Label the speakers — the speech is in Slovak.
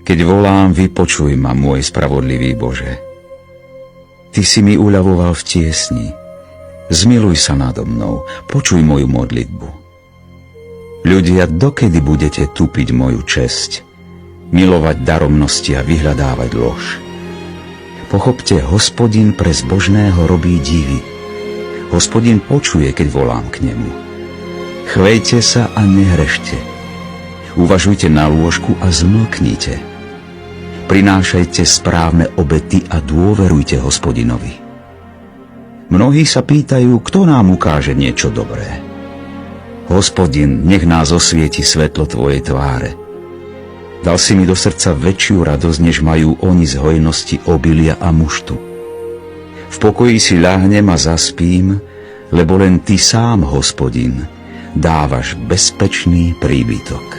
Speaker 1: Keď volám, vypočuj ma, môj spravodlivý Bože. Ty si mi uľavoval v tiesni. Zmiluj sa nado mnou, počuj moju modlitbu. Ľudia, dokedy budete tupiť moju česť, milovať daromnosti a vyhľadávať lož? Pochopte, Hospodin pre zbožného robí divy. Hospodin počuje, keď volám k nemu. Chvejte sa a nehrešte. Uvažujte na lôžku a zmlknite. Prinášajte správne obety a dôverujte Hospodinovi. Mnohí sa pýtajú, kto nám ukáže niečo dobré. Hospodin, nech nás osvieti svetlo tvojej tváre. Dal si mi do srdca väčšiu radosť, než majú oni z hojnosti obilia a muštu. V pokoji si ľahnem a zaspím, lebo len ty sám, Hospodin, dávaš bezpečný príbytok.